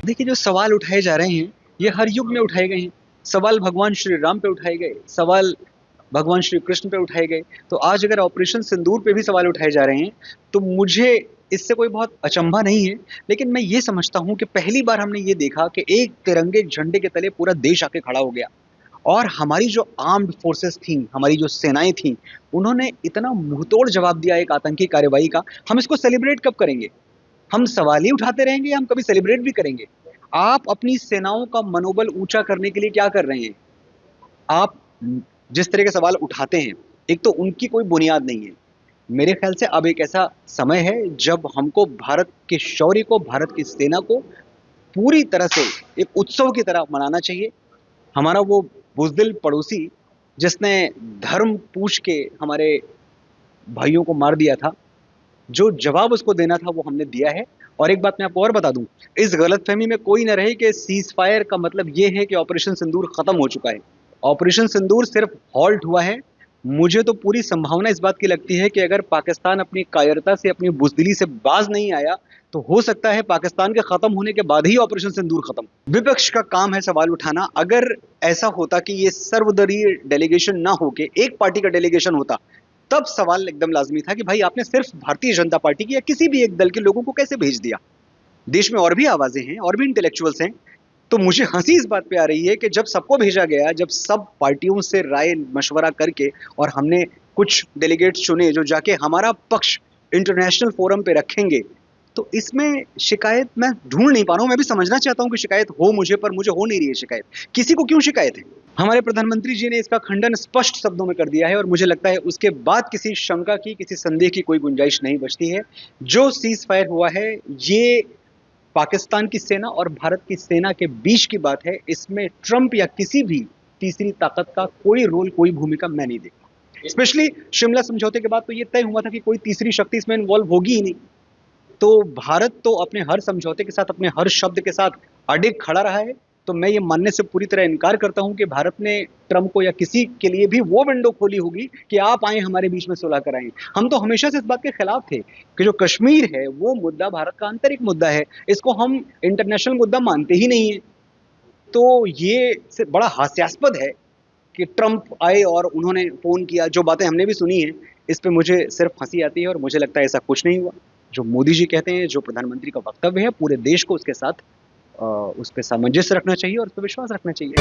देखिए, जो सवाल उठाए जा रहे हैं, ये हर युग में उठाए गए हैं। सवाल भगवान श्री राम पे उठाए गए, सवाल भगवान श्री कृष्ण पे उठाए गए, तो आज अगर ऑपरेशन सिंदूर पे भी सवाल उठाए जा रहे हैं, तो मुझे इससे कोई बहुत अचंभा नहीं है। लेकिन मैं ये समझता हूँ कि पहली बार हमने ये देखा कि एक तिरंगे झंडे के तले पूरा देश आके खड़ा हो गया और हमारी जो आर्म्ड फोर्सेस थी, हमारी जो सेनाएं थी, उन्होंने इतना मुंहतोड़ जवाब दिया एक आतंकी कार्रवाई का। हम इसको सेलिब्रेट कब करेंगे? हम सवाल ही उठाते रहेंगे या हम कभी सेलिब्रेट भी करेंगे? आप अपनी सेनाओं का मनोबल ऊंचा करने के लिए क्या कर रहे हैं? आप जिस तरह के सवाल उठाते हैं, एक तो उनकी कोई बुनियाद नहीं है। मेरे ख्याल से अब एक ऐसा समय है जब हमको भारत के शौर्य को, भारत की सेना को पूरी तरह से एक उत्सव की तरह मनाना चाहिए। हमारा वो बुज़दिल पड़ोसी जिसने धर्म पूछ के हमारे भाइयों को मार दिया था, जो जवाब उसको देना था वो हमने दिया है। और एक बात मैं आपको और बता दूं, इस गलतफहमी में कोई न रहे कि सीज फायर का मतलब ये है कि ऑपरेशन सिंदूर खत्म हो चुका है। ऑपरेशन सिंदूर सिर्फ हॉल्ट हुआ है। मुझे तो पूरी संभावना इस बात की लगती है कि अगर पाकिस्तान अपनी कायरता से, अपनी बुजदिली से बाज नहीं आया, तो हो सकता है पाकिस्तान के खत्म होने के बाद ही ऑपरेशन सिंदूर खत्म। विपक्ष का काम है सवाल उठाना। अगर ऐसा होता कि ये सर्वदलीय डेलीगेशन ना होके एक पार्टी का डेलीगेशन होता, तब सवाल एकदम लाजमी था कि भाई आपने सिर्फ भारतीय जनता पार्टी की या किसी भी एक दल के लोगों को कैसे भेज दिया? देश में और भी आवाजें हैं, और भी इंटेलेक्चुअल्स हैं। तो मुझे हंसी इस बात पे आ रही है कि जब सबको भेजा गया, जब सब पार्टियों से राय मशवरा करके और हमने कुछ डेलीगेट्स चुने जो जाके हमारा पक्ष इंटरनेशनल फोरम पे रखेंगे, तो इसमें शिकायत मैं ढूंढ नहीं पा रहा हूं। मैं भी समझना चाहता हूं कि शिकायत हो मुझे, पर मुझे हो नहीं रही है शिकायत। किसी को क्यों शिकायत है? हमारे प्रधानमंत्री जी ने इसका खंडन स्पष्ट शब्दों में कर दिया है और मुझे लगता है उसके बाद किसी शंका की, किसी संदेह की कोई गुंजाइश नहीं बचती है। जो सीज फायर हुआ है, ये पाकिस्तान की सेना और भारत की सेना के बीच की बात है। इसमें ट्रंप या किसी भी तीसरी ताकत का कोई रोल, कोई भूमिका मैं नहीं देखता। स्पेशली शिमला समझौते के बाद तो ये तय हुआ था कि कोई तीसरी शक्ति इसमें इन्वॉल्व होगी ही नहीं। तो भारत तो अपने हर समझौते के साथ, अपने हर शब्द के साथ अडिग खड़ा रहा है। तो मैं ये मानने से पूरी तरह इनकार करता हूं कि भारत ने ट्रंप को या किसी के लिए भी वो विंडो खोली होगी कि आप आए हमारे बीच में सुलह कराएं। हम तो हमेशा से इस बात के खिलाफ थे कि जो कश्मीर है वो मुद्दा भारत का आंतरिक मुद्दा है, इसको हम इंटरनेशनल मुद्दा मानते ही नहीं है। तो ये बड़ा हास्यास्पद है कि ट्रंप आए और उन्होंने फोन किया। जो बातें हमने भी सुनी है, इस पे मुझे सिर्फ हंसी आती है और मुझे लगता है ऐसा कुछ नहीं हुआ। जो मोदी जी कहते हैं, जो प्रधानमंत्री का वक्तव्य है, पूरे देश को उसके साथ उस पर सामंजस्य रखना चाहिए और उस पर विश्वास रखना चाहिए।